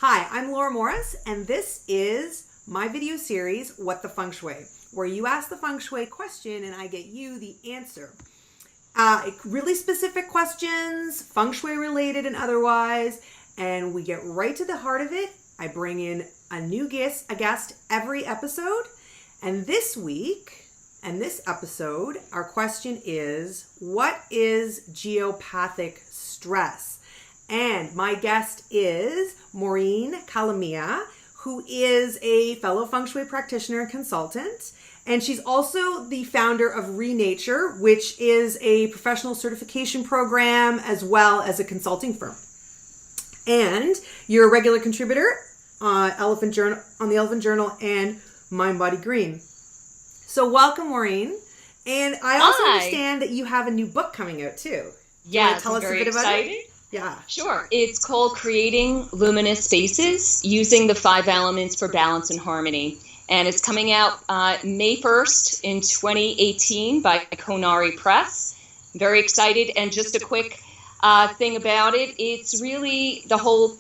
Hi, I'm Laura Morris, and this is my video series, What the Feng Shui, where you ask the Feng Shui question and I get you the answer. Really specific questions, Feng Shui related and otherwise, and we get right to the heart of it. I bring in a guest every episode, and this week, and this episode, our question is, what is geopathic stress? And my guest is Maureens, who is a fellow Feng Shui practitioner and consultant. And she's also the founder of Renature, which is a professional certification program as well as a consulting firm. And you're a regular contributor on the Elephant Journal and Mind Body Green. So welcome, Maureens. And I also understand that you have a new book coming out too. Yes, I'm very excited. Yeah. Sure. It's called Creating Luminous Spaces, Using the 5 Elements for Balance and Harmony. And it's coming out May 1st in 2018 by Konari Press. I'm very excited. And just a quick thing about it, it's really the whole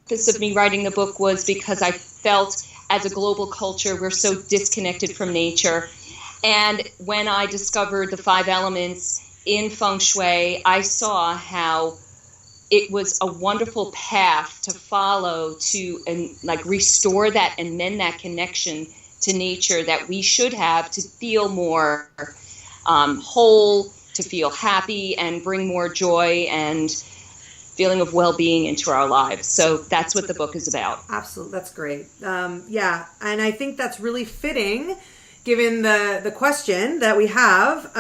purpose of me writing the book was because I felt as a global culture, we're so disconnected from nature. And when I discovered the 5 elements in Feng Shui, I saw how it was a wonderful path to follow to restore that and mend that connection to nature that we should have to feel more whole, to feel happy and bring more joy and feeling of well-being into our lives. So that's what the book is about. Absolutely. That's great. Yeah. And I think that's really fitting given the question that we have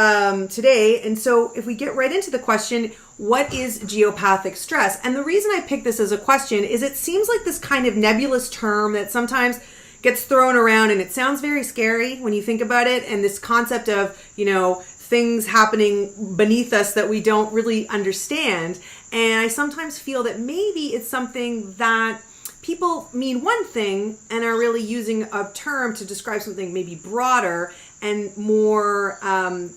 today. And so if we get right into the question, what is geopathic stress? And the reason I picked this as a question is it seems like this kind of nebulous term that sometimes gets thrown around and it sounds very scary when you think about it. And this concept of, things happening beneath us that we don't really understand. And I sometimes feel that maybe it's something that people mean one thing and are really using a term to describe something maybe broader and more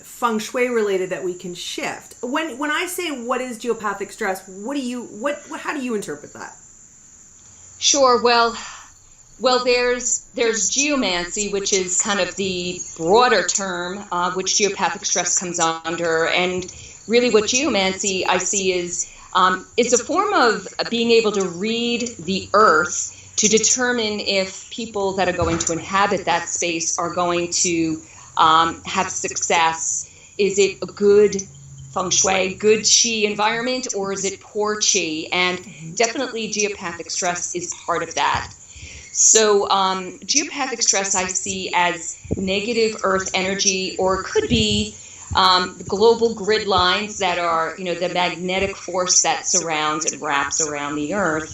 Feng Shui related that we can shift. When I say what is geopathic stress, how do you interpret that? Sure. Well, there's geomancy, which is kind of the broader term, which geopathic stress comes under, and really what geomancy I see is it's a form of being able to read the earth to determine if people that are going to inhabit that space are going to have success. Is it a good Feng Shui, good Qi environment, or is it poor Qi? And definitely geopathic stress is part of that. So geopathic stress I see as negative earth energy, or it could be the global grid lines that are, the magnetic force that surrounds and wraps around the earth.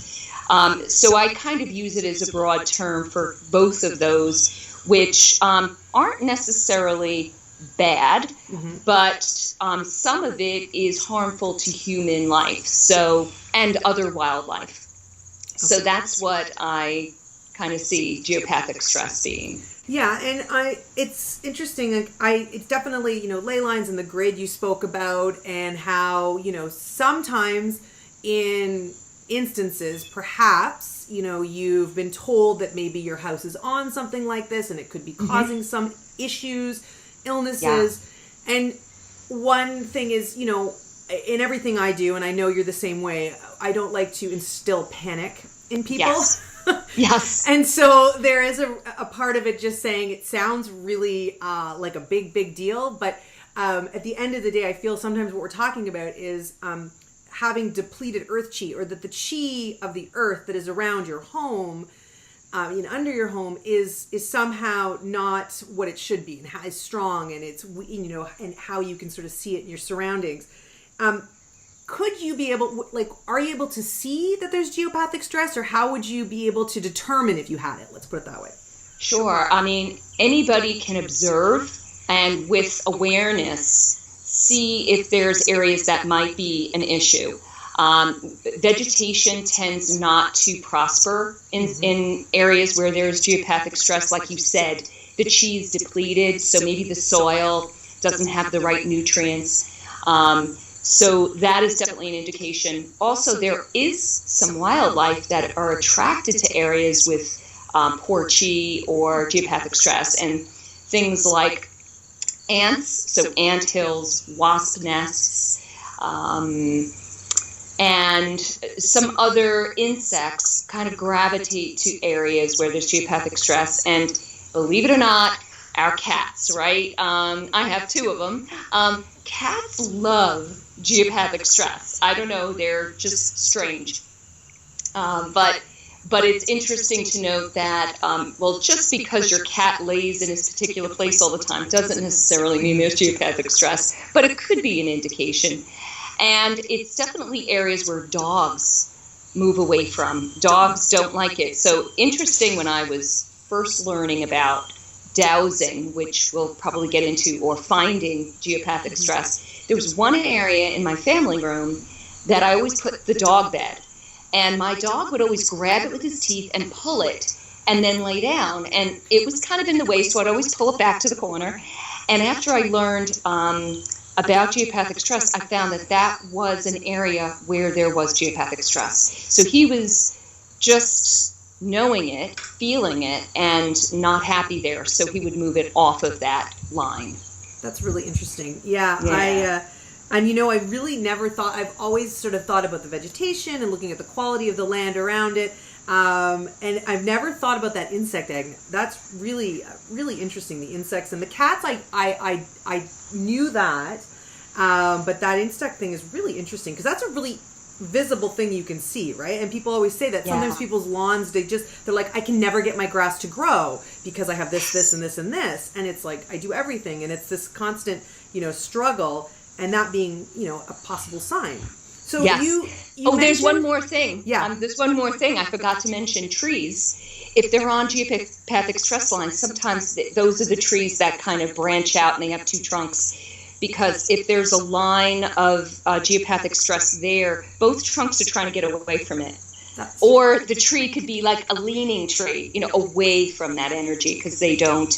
So I kind of use it as a broad term for both of those, which aren't necessarily bad, but some of it is harmful to human life, and other wildlife. So that's what I kind of see geopathic stress being. Yeah, and it's interesting. It's definitely, ley lines in the grid you spoke about, and how, sometimes in instances, perhaps, you've been told that maybe your house is on something like this and it could be causing some issues, illnesses. Yeah. And one thing is, in everything I do, and I know you're the same way, I don't like to instill panic in people. Yes. Yes. And so there is a part of it just saying it sounds really like a big deal. But at the end of the day, I feel sometimes what we're talking about is having depleted earth chi, or that the chi of the earth that is around your home, under your home, is somehow not what it should be, and how it's strong, and it's, and how you can sort of see it in your surroundings. Could you be able, are you able to see that there's geopathic stress, or how would you be able to determine if you had it? Let's put it that way. Sure. I mean, anybody can observe and with awareness see if there's areas that might be an issue. Vegetation tends not to prosper in areas where there's geopathic stress. Like you said, the chi is depleted, so maybe the soil doesn't have the right nutrients. So that is definitely an indication. Also, there is some wildlife that are attracted to areas with poor chi or geopathic stress, and things like ants, so ant hills, wasp nests, and some other insects kind of gravitate to areas where there's geopathic stress. And believe it or not, our cats, right? I have two of them. Cats love geopathic stress. I don't know, they're just strange. But it's interesting to note that, well, just because your cat lays in this particular place all the time doesn't necessarily mean there's geopathic stress, but it could be an indication. And it's definitely areas where dogs move away from. Dogs don't like it. So interesting, when I was first learning about dowsing, which we'll probably get into, or finding geopathic stress, there was one area in my family room that I always put the dog bed. And my dog would always grab it with his teeth and pull it and then lay down. And it was kind of in the way, so I'd always pull it back to the corner. And after I learned about geopathic stress, I found that that was an area where there was geopathic stress. So he was just knowing it, feeling it, and not happy there. So he would move it off of that line. That's really interesting. Yeah. And I really never thought, I've always sort of thought about the vegetation and looking at the quality of the land around it. And I've never thought about that insect egg. That's really, really interesting. The insects and the cats, I knew that. But that insect thing is really interesting, because that's a really visible thing you can see, right? And people always say that sometimes people's lawns, they're like, I can never get my grass to grow because I have this, and this, and this. And it's like, I do everything. And it's this constant, struggle. And that being, a possible sign. So you there's one more thing. Yeah. There's one more thing I forgot to mention. Trees, if they're on geopathic stress lines, sometimes those are the trees that kind of branch out and they have two trunks. Because if there's a line of geopathic stress there, both trunks are trying to get away from it. Or the tree could be like a leaning tree, away from that energy, because they don't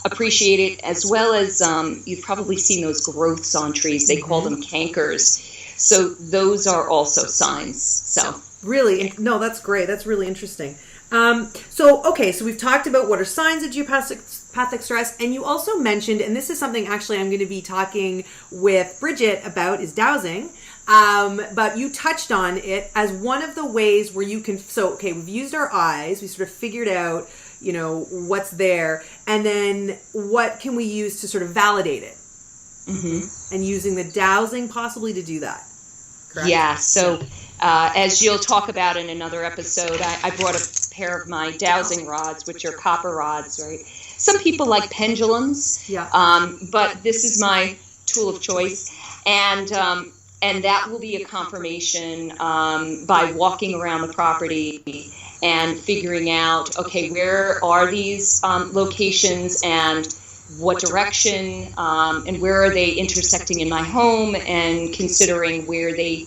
appreciate it, as well as you've probably seen those growths on trees. They call them cankers. So those are also signs. So really, no, that's great. That's really interesting. So we've talked about what are signs of geopathic stress, and you also mentioned, and this is something actually I'm going to be talking with Bridget about, is dowsing. But you touched on it as one of the ways where you can, we've used our eyes, we sort of figured out, what's there, and then what can we use to sort of validate it? Mm-hmm. And using the dowsing possibly to do that. Correct? Yeah, so as you'll talk about in another episode, I brought a pair of my dowsing rods, which are copper rods, right? Some people like pendulums, but this is my tool of choice, and that will be a confirmation by walking around the property and figuring out, okay, where are these locations and what direction, and where are they intersecting in my home, and considering where they,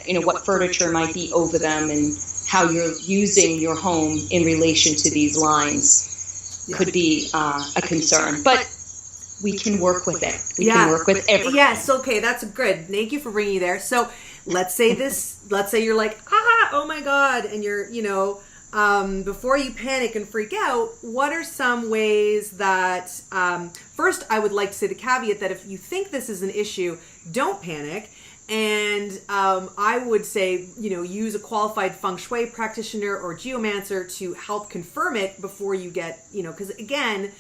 what furniture might be over them, and how you're using your home in relation to these lines could be a concern. But we can work with it. We can work with everything. Yes, okay, that's good. Thank you for bringing you there. So let's say you're like, oh my God, and you're, before you panic and freak out, what are some ways that, first, I would like to say the caveat that if you think this is an issue, don't panic. And I would say, use a qualified Feng Shui practitioner or geomancer to help confirm it before you get, because again,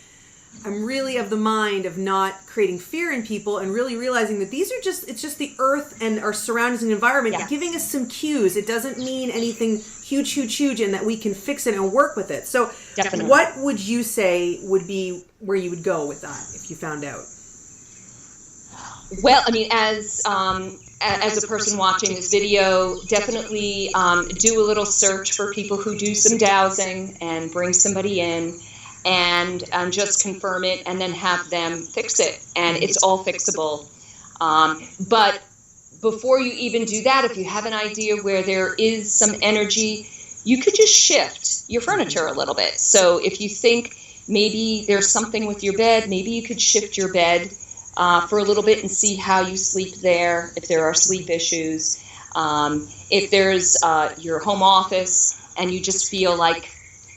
I'm really of the mind of not creating fear in people and really realizing that it's just the earth and our surroundings and environment giving us some cues. It doesn't mean anything huge, and that we can fix it and work with it. So definitely, what would you say would be where you would go with that if you found out? Well, I mean, as a person watching this video, definitely do a little search for people who do some dowsing and bring somebody in and just confirm it and then have them fix it. And it's all fixable. But before you even do that, if you have an idea where there is some energy, you could just shift your furniture a little bit. So if you think maybe there's something with your bed, maybe you could shift your bed for a little bit and see how you sleep there, if there are sleep issues. If there's your home office and you just feel like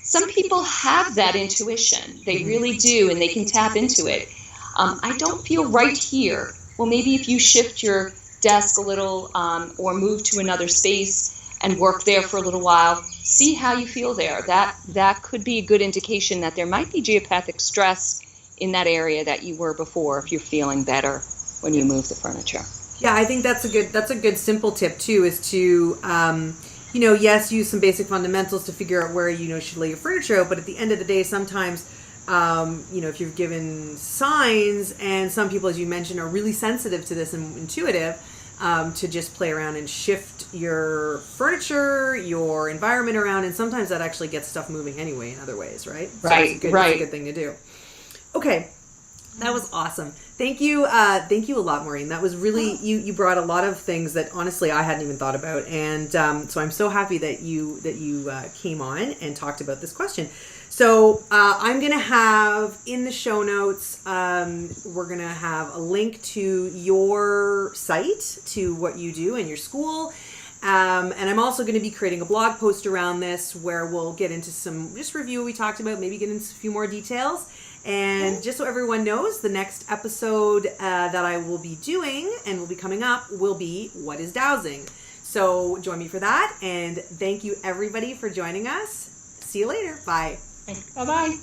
some people have that intuition. They really do, and they can tap into it. I don't feel right here. Well, maybe if you shift your desk a little or move to another space and work there for a little while, see how you feel there. That could be a good indication that there might be geopathic stress in that area that you were before if you're feeling better when you move the furniture. Yeah, I think that's a good simple tip too, is to yes, use some basic fundamentals to figure out where you should lay your furniture out, but at the end of the day, sometimes if you're given signs, and some people, as you mentioned, are really sensitive to this and intuitive, to just play around and shift your furniture, your environment around, and sometimes that actually gets stuff moving anyway in other ways, right? Right, so right. It's a good thing to do. Okay, that was awesome. Thank you a lot, Maureen. That was really, you brought a lot of things that honestly I hadn't even thought about, and so I'm so happy that you came on and talked about this question. So I'm going to have in the show notes, we're going to have a link to your site, to what you do in your school. And I'm also going to be creating a blog post around this where we'll get into just review what we talked about, maybe get into a few more details. And just so everyone knows, the next episode that I will be doing and will be coming up will be What is Dowsing? So join me for that. And thank you everybody for joining us. See you later. Bye. Bye-bye.